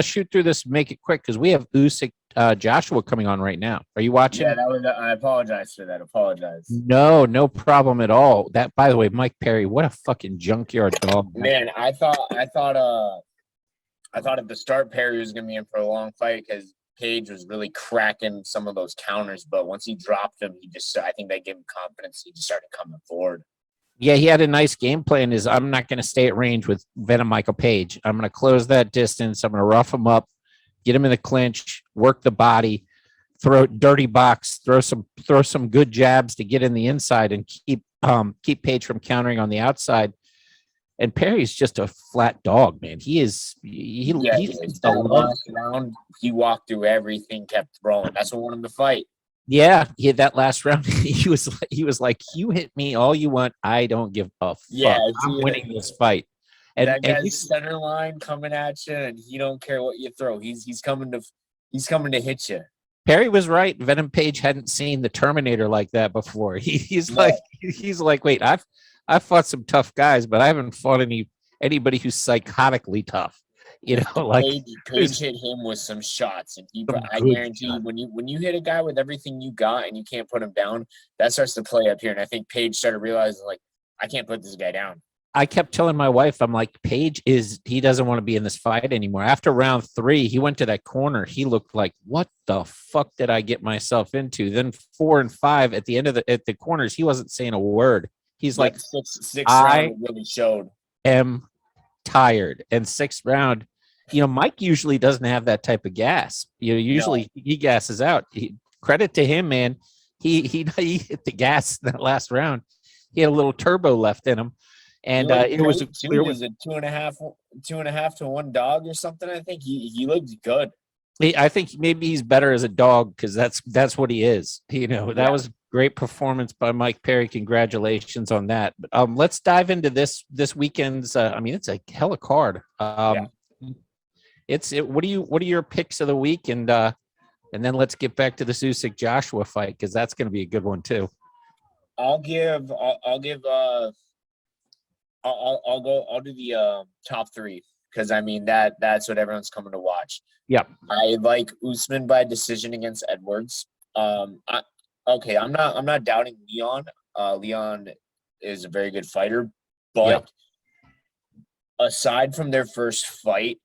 shoot through this, and make it quick because we have Usyk Joshua coming on right now. Are you watching? Yeah, that was. I apologize for that. Apologize. No problem at all. That, by the way, Mike Perry, what a fucking junkyard dog. Man, I thought at the start Perry was gonna be in for a long fight because Page was really cracking some of those counters, but once he dropped him, I think that gave him confidence. He just started coming forward. Yeah, he had a nice game plan. Is I'm not going to stay at range with Venom Michael Page. I'm going to close that distance. I'm going to rough him up, get him in the clinch, work the body, throw dirty box, throw some good jabs to get in the inside and keep Page from countering on the outside. And Perry's just a flat dog, man. He's that last round, he walked through everything, kept throwing. That's what won him the fight. Yeah, he had that last round. He was like, "You hit me all you want. I don't give a fuck. Yeah, I'm winning this fight." And that guy's center line coming at you, and he don't care what you throw. He's coming to hit you. Perry was right. Venom Page hadn't seen the Terminator like that before. He's like, wait, I've fought some tough guys, but I haven't fought anybody who's psychotically tough. Like Page hit him with some shots, and I guarantee you, when you hit a guy with everything you got and you can't put him down, that starts to play up here. And I think Page started realizing, like, I can't put this guy down. I kept telling my wife, I'm like, he doesn't want to be in this fight anymore. After round 3, he went to that corner. He looked like, what the fuck did I get myself into? Then 4 and 5 at the end of the corners, he wasn't saying a word. He's like, six round really showed. Am tired. And 6th round, Mike usually doesn't have that type of gas. Usually he gasses out. Credit to him, man. He hit the gas in that last round. He had a little turbo left in him. And it was a 2.5 to 1 dog or something. I think he looked good. I think maybe he's better as a dog because that's what he is. That was a great performance by Mike Perry. Congratulations on that. But let's dive into this weekend's. It's a hella card. What are your picks of the week, and then let's get back to the Usyk Joshua fight because that's going to be a good one too. I'll do the top 3 because that's what everyone's coming to watch. Yeah, I like Usman by decision against Edwards. I'm not doubting Leon. Leon is a very good fighter, but aside from their first fight,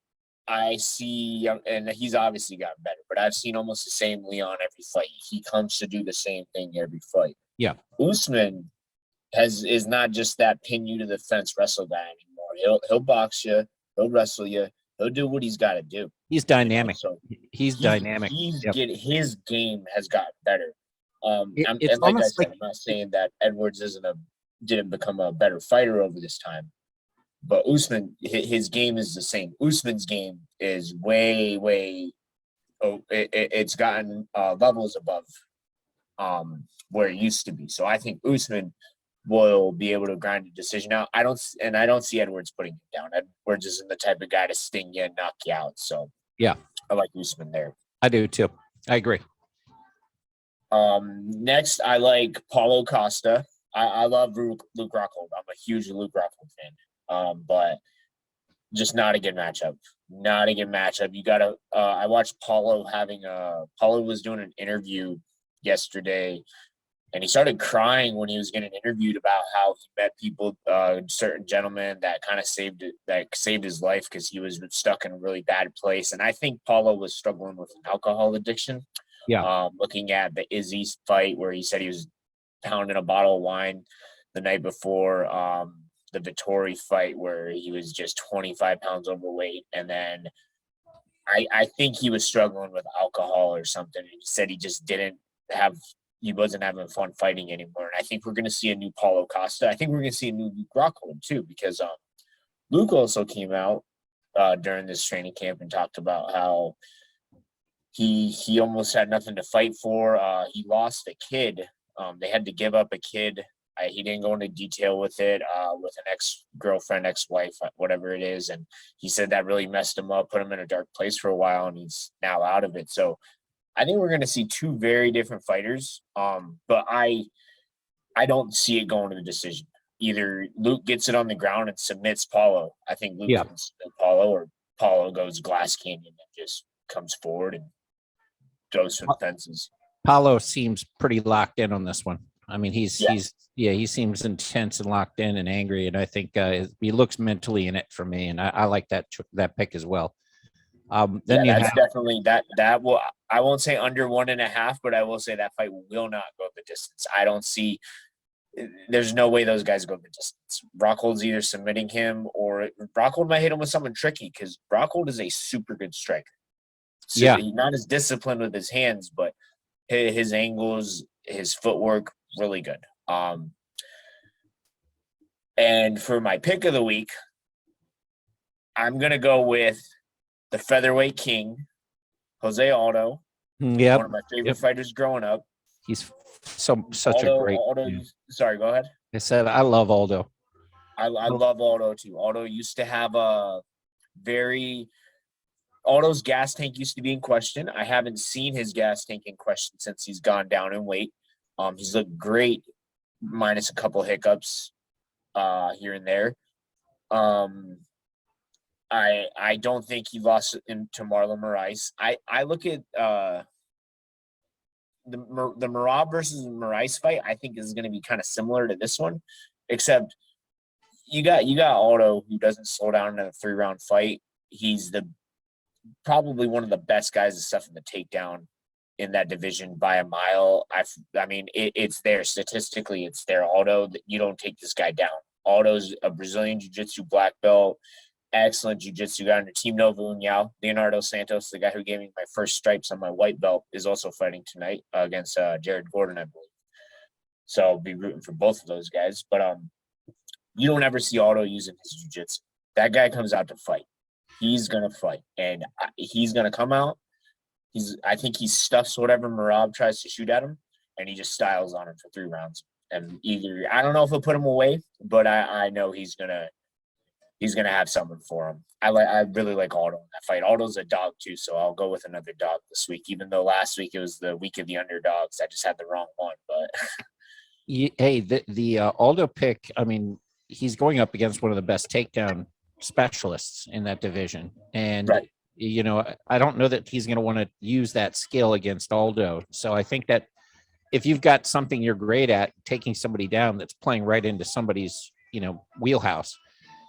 I see, and he's obviously gotten better, but I've seen almost the same Leon every fight. He comes to do the same thing every fight. Yeah, Usman is not just that pin you to the fence wrestle guy anymore. He'll box you, he'll wrestle you, he'll do what he's got to do. He's dynamic. So he's dynamic. His game has gotten better. I'm not saying that Edwards didn't become a better fighter over this time, but Usman, his game is the same. Usman's game is way. It's gotten levels above where it used to be. So I think Usman will be able to grind a decision out. I don't see Edwards putting him down. Edwards isn't the type of guy to sting you and knock you out. So yeah, I like Usman there. I do too. I agree. Next, I like Paulo Costa. I love Luke Rockhold. I'm a huge Luke Rockhold fan. But just not a good matchup. Not a good matchup. You gotta. I watched Paulo Paulo was doing an interview yesterday. And he started crying when he was getting interviewed about how he met people, certain gentlemen that kind of saved his life because he was stuck in a really bad place. And I think Paulo was struggling with alcohol addiction. Yeah. Looking at the Izzy fight where he said he was pounding a bottle of wine the night before, the Vittori fight where he was just 25 pounds overweight. And then I think he was struggling with alcohol or something. And he said he wasn't having fun fighting anymore. And I think we're going to see a new Paulo Costa. I think we're going to see a new Luke Rockhold too, because Luke also came out during this training camp and talked about how he almost had nothing to fight for. He lost a kid. They had to give up a kid. He didn't go into detail with it, with an ex-girlfriend, ex-wife, whatever it is. And he said that really messed him up, put him in a dark place for a while, and he's now out of it. So I think we're going to see 2 very different fighters, but I don't see it going to the decision. Either Luke gets it on the ground and submits Paulo. I think Luke can submit Paulo, or Paulo goes Glass Canyon and just comes forward and goes for the fences. Paulo seems pretty locked in on this one. I mean, he seems intense and locked in and angry, and I think he looks mentally in it for me, and I like that pick as well. Then that's definitely that will, I won't say under 1.5, but I will say that fight will not go the distance. I don't see. There's no way those guys go the distance. Rockhold's either submitting him or Rockhold might hit him with something tricky because Rockhold is a super good striker. So he's not as disciplined with his hands, but his angles, his footwork, really good. And for my pick of the week, I'm gonna go with the featherweight king, Jose Aldo. Yeah, one of my favorite fighters growing up. He's such a great. Sorry, go ahead. I said I love Aldo. I love Aldo too. Aldo used to have Aldo's gas tank used to be in question. I haven't seen his gas tank in question since he's gone down in weight. He's looked great, minus a couple hiccups here and there. I don't think he lost to Marlon Moraes. I look at the Merab versus Moraes fight. I think is going to be kind of similar to this one, except you got Aldo, who doesn't slow down in a 3-round fight. He's probably one of the best guys to stuff in the takedown in that division by a mile. I mean, it's there statistically. It's there. Aldo, you don't take this guy down. Aldo's a Brazilian Jiu-Jitsu black belt, excellent Jiu-Jitsu guy under Team Nova União. Leonardo Santos, the guy who gave me my first stripes on my white belt, is also fighting tonight against Jared Gordon, I believe. So I'll be rooting for both of those guys. But you don't ever see Aldo using his Jiu-Jitsu. That guy comes out to fight. He's gonna fight, and he's gonna come out. I think he stuffs whatever Merab tries to shoot at him, and he just styles on him for 3 rounds. And I don't know if he'll put him away, but I know he's gonna have something for him. I really like Aldo in that fight. Aldo's a dog too, so I'll go with another dog this week. Even though last week it was the week of the underdogs, I just had the wrong one. But hey, the Aldo pick. I mean, he's going up against one of the best takedown specialists in that division, and I don't know that he's going to want to use that skill against Aldo. So I think that if you've got something you're great at, taking somebody down that's playing right into somebody's wheelhouse,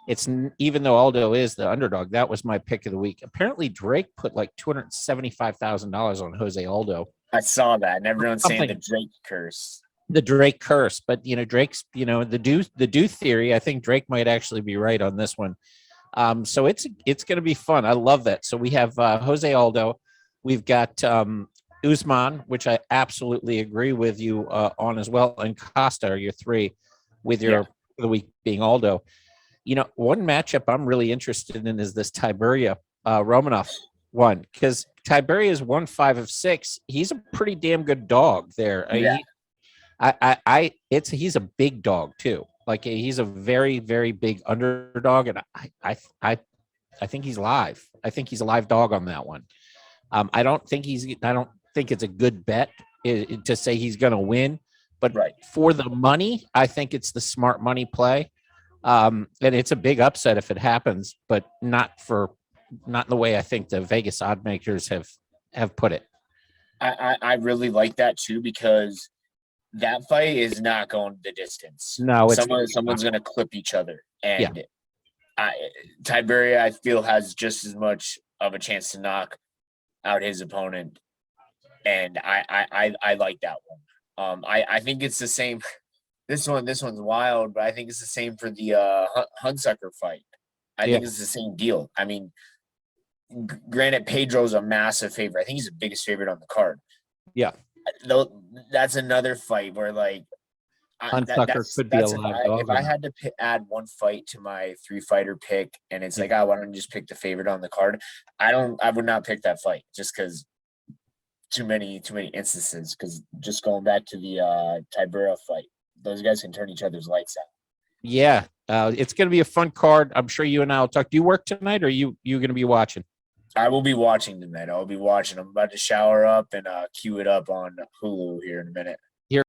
it's, even though Aldo is the underdog, that was my pick of the week. Apparently Drake put like $275,000 on Jose Aldo. I saw that, and everyone's saying the Drake curse. The Drake curse, but Drake's the do theory. I think Drake might actually be right on this one. So it's going to be fun. I love that. So we have Jose Aldo, we've got Usman, which I absolutely agree with you on as well, and Costa are your 3, with your the week being Aldo. One matchup I'm really interested in is this Tiberia Romanov one, because Tiberia is 1-5 of 6. He's a pretty damn good dog there. He's a big dog too. Like, he's a very, very big underdog, and I think he's live. I think he's a live dog on that one. I don't think it's a good bet to say he's going to win, but for the money, I think it's the smart money play. And it's a big upset if it happens, but not in the way I think the Vegas odd makers have put it. I really like that too, because that fight is not going the distance. No, someone's going to clip each other, and Tiberia, I feel, has just as much of a chance to knock out his opponent, and I like that one. I think it's the same. This one's wild, but I think it's the same for the Hunsucker fight. I think it's the same deal. I mean, granted, Pedro's a massive favorite. I think he's the biggest favorite on the card. Yeah. That's another fight where, like, Hunsucker could be a live dog. If I had to add one fight to my 3-fighter pick, and it's like, why don't you just pick the favorite on the card? I would not pick that fight, just because too many instances. Because just going back to the Tiberia fight, those guys can turn each other's lights out. Yeah, it's going to be a fun card. I'm sure you and I will talk. Do you work tonight, or are you going to be watching? I will be watching tonight. I'll be watching. I'm about to shower up and queue it up on Hulu here in a minute.